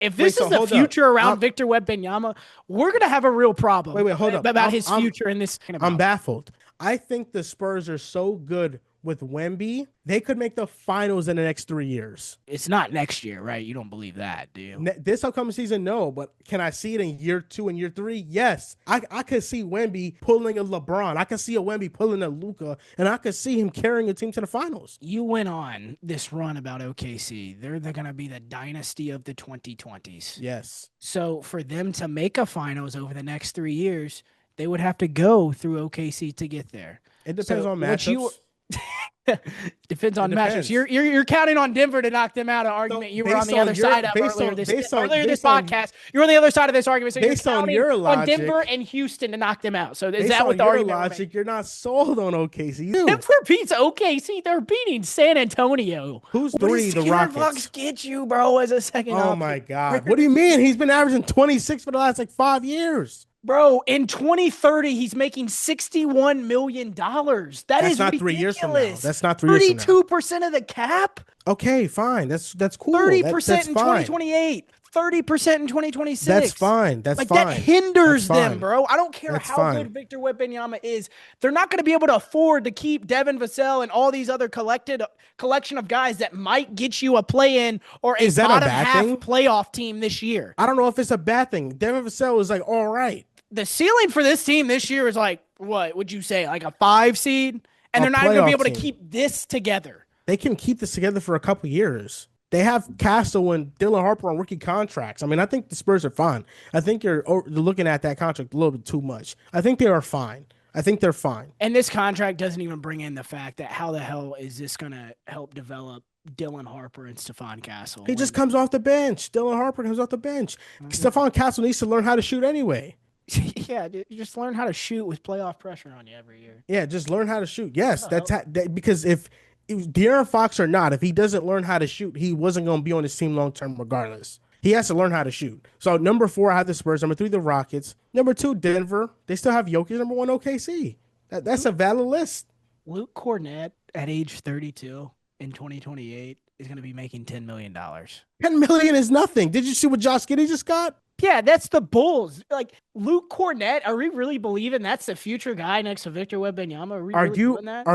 If this is the future around Victor Wembanyama, we're gonna have a real problem. Hold up. About his future in this. I'm baffled. I think the Spurs are so good with Wemby, they could make the finals in the next 3 years. It's not next year, right? You don't believe that, do you? This upcoming season, no. But can I see it in year 2 and year 3? Yes. I could see Wemby pulling a LeBron. I could see a Wemby pulling a Luka, and I could see him carrying a team to the finals. You went on this run about OKC. They're going to be the dynasty of the 2020s. Yes. So for them to make a finals over the next 3 years, they would have to go through OKC to get there. It depends on matchups. Depends on matchups. You're counting on Denver to knock them out. An argument you were on the other side of earlier this podcast. You're on the other side of this argument. So based on your logic, on Denver and Houston to knock them out. So is that what the argument? Logic, you're not sold on OKC. Denver beats OKC. They're beating San Antonio. Who's three? The Rockets. Bucks get you, bro, as a second. Oh my God! What do you mean? He's been averaging 26 for the last 5 years. Bro, in 2030, he's making $61 million. That's not ridiculous. 3 years from now. That's not 3 years from now. 32% of the cap? Okay, fine. That's cool. 30% in 2028. 30% in 2026. That's fine. That's fine. That hinders them, bro. I don't care how good Victor Wembanyama is. They're not going to be able to afford to keep Devin Vassell and all these other collection of guys that might get you a play-in or a bottom half playoff team this year. I don't know if it's a bad thing. Devin Vassell is like, all right. The ceiling for this team this year is like, what would you say? Like a 5 seed? And they're not even going to be able to keep this together. They can keep this together for a couple years. They have Castle and Dylan Harper on rookie contracts. I mean, I think the Spurs are fine. I think you're looking at that contract a little bit too much. I think they are fine. I think they're fine. And this contract doesn't even bring in the fact that how the hell is this going to help develop Dylan Harper and Stephon Castle? He just comes off the bench. Dylan Harper comes off the bench. Stephon Castle needs to learn how to shoot anyway. Yeah, you just learn how to shoot with playoff pressure on you every year. Yeah, just learn how to shoot. Yes, because if De'Aaron Fox or not, if he doesn't learn how to shoot, he wasn't going to be on his team long term regardless. He has to learn how to shoot. So number 4, I have the Spurs. Number 3, the Rockets. Number 2, Denver. They still have Jokic. Number 1, OKC. That's a valid list. Luke Cornett at age 32 in 2028 is going to be making $10 million. $10 million is nothing. Did you see what Josh Giddey just got? Yeah, that's the Bulls. Like Luke Cornett, are we really believing that's the future guy next to Victor Wembanyama? Are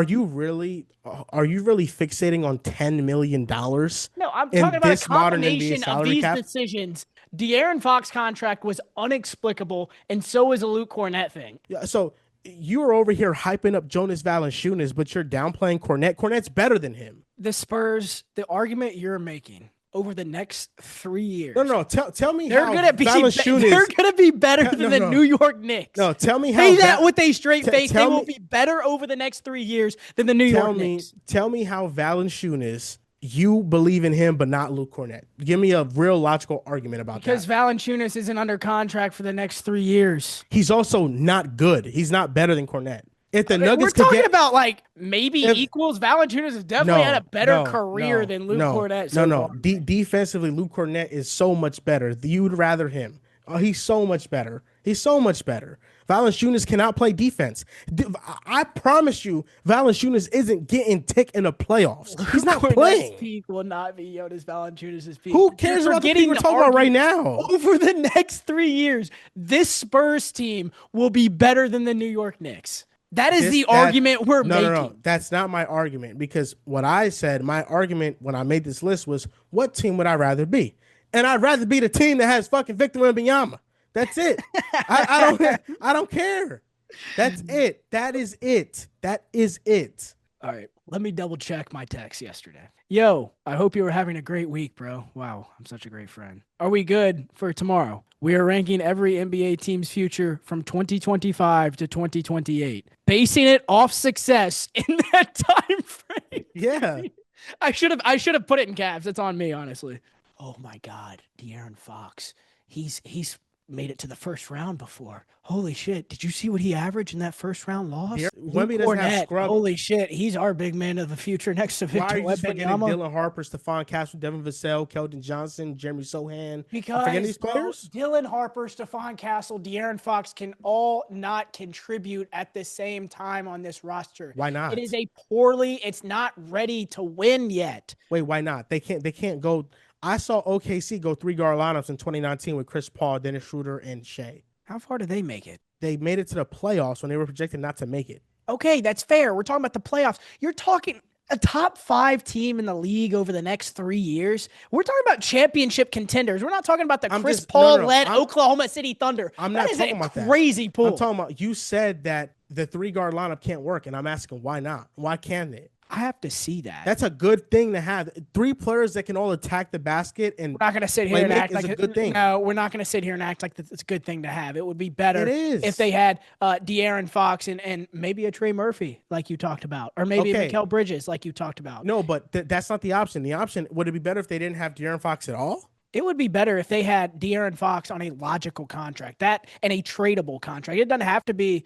you really fixating on $10 million? No, I'm talking about a combination of these decisions. De'Aaron Fox contract was inexplicable, and so is a Luke Cornett thing. Yeah, so you are over here hyping up Jonas Valanciunas, but you're downplaying Cornett. Cornett's better than him. The Spurs, the argument you're making over the next 3 years. No. Tell me they're how Valanciunas... They're going to be better than the New York Knicks. No, tell me how... Say that with a straight face. They will be better over the next 3 years than the New York Knicks. Tell me how Valanciunas, you believe in him, but not Luke Cornett. Give me a real logical argument about that. Because Valanciunas isn't under contract for the next 3 years. He's also not good. He's not better than Cornett. If the Nuggets we're talking about like maybe equals. Valanciunas has definitely had a better career than Luke Cornett. Defensively, Luke Cornett is so much better. You'd rather him. Oh, he's so much better. Valanciunas cannot play defense. I promise you, Valanciunas isn't getting tick in the playoffs. He's not playing. His peak will not be Jonas Valanciunas' peak. Who cares about the peak we're talking about right now? Over the next 3 years, this Spurs team will be better than the New York Knicks. That is the argument we're making. No, that's not my argument, because what I said, my argument when I made this list was, what team would I rather be? And I'd rather be the team that has fucking Victor Wembanyama. That's it. I don't care. That's it. That is it. All right. Let me double check my text yesterday. Yo, I hope you were having a great week, bro. Wow, I'm such a great friend. Are we good for tomorrow? We are ranking every NBA team's future from 2025 to 2028, basing it off success in that time frame. Yeah. I should have put it in caps. It's on me, honestly. Oh my God, De'Aaron Fox. He's made it to the first round before. Holy shit. Did you see what he averaged in that first round loss? Wemby doesn't have scrub. Holy shit. He's our big man of the future next to Victor Wembanyama. Why are you forgetting Dylan Harper, Stephon Castle, Devin Vassell, Keldon Johnson, Jeremy Sohan? Because these players? Dylan Harper, Stephon Castle, De'Aaron Fox can all not contribute at the same time on this roster. Why not? It's not ready to win yet. Wait, why not? They can't go. I saw OKC go 3 guard lineups in 2019 with Chris Paul, Dennis Schroeder, and Shea. How far did they make it? They made it to the playoffs when they were projected not to make it. Okay, that's fair. We're talking about the playoffs. You're talking a top 5 team in the league over the next 3 years. We're talking about championship contenders. We're not talking about the Chris Paul led Oklahoma City Thunder. I'm not talking about that. Crazy pool. I'm talking about, you said that the 3 guard lineup can't work, and I'm asking why not? Why can't it? I have to see that. That's a good thing to have. 3 players that can all attack the basket, and we're not going to sit here and act like a good thing. No, we're not going to sit here and act like it's a good thing to have. It would be better if they had De'Aaron Fox and maybe a Trey Murphy, like you talked about, or maybe a Mikal Bridges, like you talked about. No, but that's not the option. The option, would it be better if they didn't have De'Aaron Fox at all? It would be better if they had De'Aaron Fox on a logical contract, that and a tradable contract. It doesn't have to be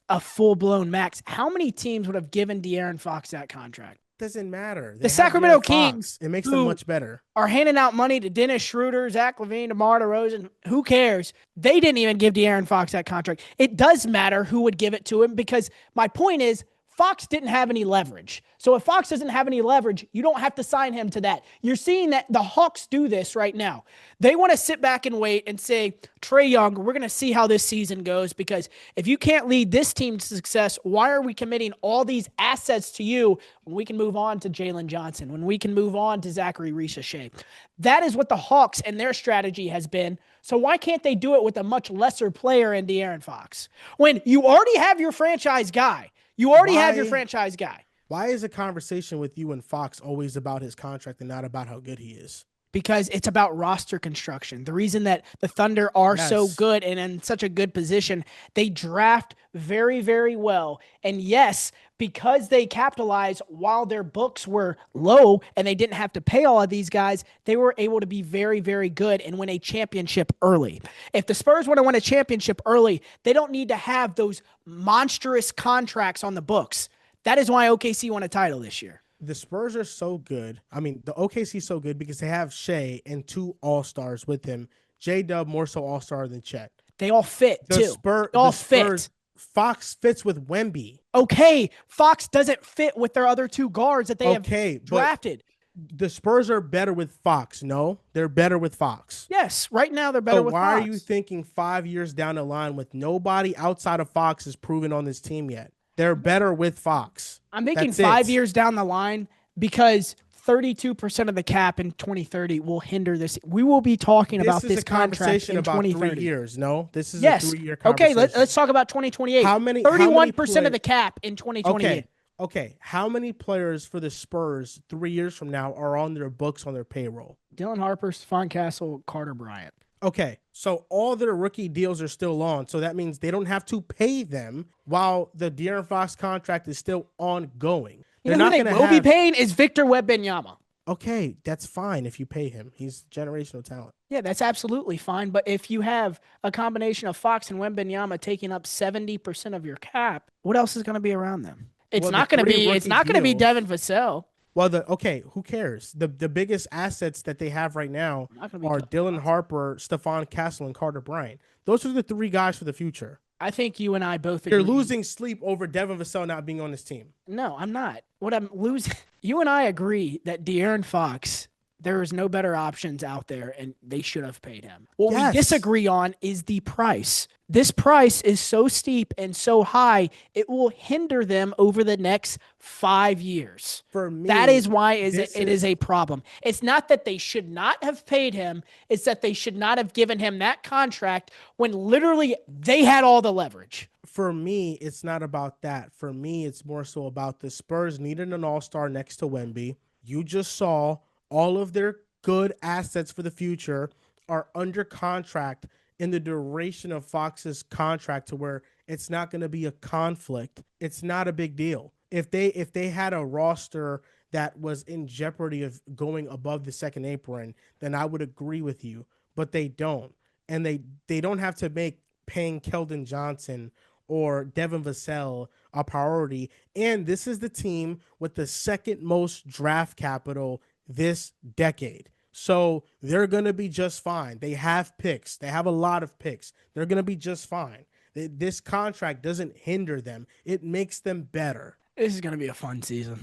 a full-blown max. How many teams would have given De'Aaron Fox that contract? Doesn't matter. The Sacramento Kings, it makes them much better, are handing out money to Dennis Schroeder, Zach LaVine, DeMar DeRozan. Who cares? They didn't even give De'Aaron Fox that contract. It does matter who would give it to him, because my point is Fox didn't have any leverage. So if Fox doesn't have any leverage, you don't have to sign him to that. You're seeing that the Hawks do this right now. They want to sit back and wait and say, Trae Young, we're going to see how this season goes, because if you can't lead this team to success, why are we committing all these assets to you when we can move on to Jalen Johnson, when we can move on to Zachary Richer? That is what the Hawks and their strategy has been. So why can't they do it with a much lesser player in De'Aaron Fox? When you already have your franchise guy. You already have your franchise guy. Why is a conversation with you and Fox always about his contract and not about how good he is? Because it's about roster construction. The reason that the Thunder are so good and in such a good position, they draft very, very well. And yes, because they capitalized while their books were low and they didn't have to pay all of these guys, they were able to be very, very good and win a championship early. If the Spurs want to win a championship early, they don't need to have those monstrous contracts on the books. That is why OKC won a title this year. The Spurs are so good. I mean, the OKC is so good because they have Shea and 2 all-stars with him. J-Dub more so all-star than Chet. They all fit, too. They all fit. Fox fits with Wemby. Okay, Fox doesn't fit with their other 2 guards that they have drafted. The Spurs are better with Fox. No, they're better with Fox. Yes, right now they're better with Fox. Why are you thinking 5 years down the line with nobody outside of Fox is proven on this team yet? They're better with Fox. I'm thinking 5 years down the line because 32% of the cap in 2030 will hinder this. We will be talking about this contract in 2030. 3 years. No, this is a 3-year conversation. Okay, let's talk about 2028. 31% of the cap in 2028. Okay. How many players for the Spurs 3 years from now are on their books on their payroll? Dylan Harper, Stephon Castle, Carter Bryant. Okay, so all their rookie deals are still on, so that means they don't have to pay them while the De'Aaron Fox contract is still ongoing. Who they will be paying is Victor Wembanyama. Okay, that's fine if you pay him. He's generational talent. Yeah, that's absolutely fine. But if you have a combination of Fox and Wembanyama taking up 70% of your cap, what else is going to be around them? It's not going to be. It's not going to be Devin Vassell. Well, who cares? The biggest assets that they have right now are Dylan Harper, Stephon Castle, and Carter Bryant. Those are the 3 guys for the future. I think you and I both agree. You're losing sleep over Devin Vassell not being on this team. No, I'm not. What I'm losing, you and I agree that De'Aaron Fox, there is no better options out there, and they should have paid him. What we disagree on is the price. This price is so steep and so high, it will hinder them over the next 5 years. For me, that is why it is a problem. It's not that they should not have paid him. It's that they should not have given him that contract when literally they had all the leverage. For me, it's not about that. For me, it's more so about the Spurs needing an all-star next to Wemby. You just saw all of their good assets for the future are under contract in the duration of Fox's contract to where it's not going to be a conflict. It's not a big deal. If they had a roster that was in jeopardy of going above the second apron, then I would agree with you. But they don't. And they don't have to make paying Keldon Johnson or Devin Vassell a priority. And this is the team with the second most draft capital this decade. So they're going to be just fine. They have picks. They have a lot of picks. They're going to be just fine. This contract doesn't hinder them. It makes them better. This is going to be a fun season.